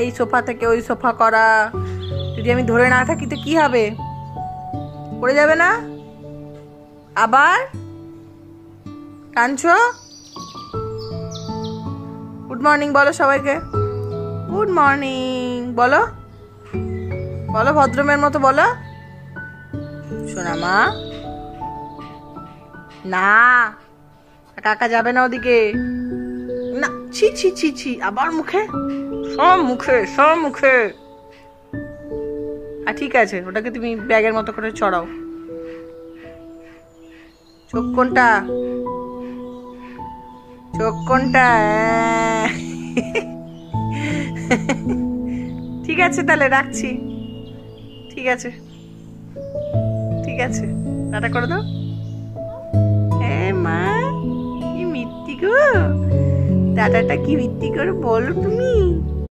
এই সোফা থেকে ওই সোফা করা। যদি আমি ধরে না থাকি তো কি হবে? পড়ে যাবে না? আবার কাঁদছো? গুড মর্নিং বলো সবাইকে। গুড মর্নিং বলো, বলো ভদ্রমের মতো বলো। শোনা মা, না কাকা যাবে না ওদিকে, না ছি ছি ছি ছি, আবার মুখে, সব মুখে সব মুখে। ঠিক আছে, ওটাকে তুমি ব্যাগের মতো করে চড়াও। চোখ কোনটা? চোখ কোনটা? ঠিক আছে তাহলে রাখছি। ঠিক আছে ঠিক আছে, টাটা করে দাও। মা কি মিথ্যি গো, টাটাটা কি মিথ্যি করে বলো তুমি।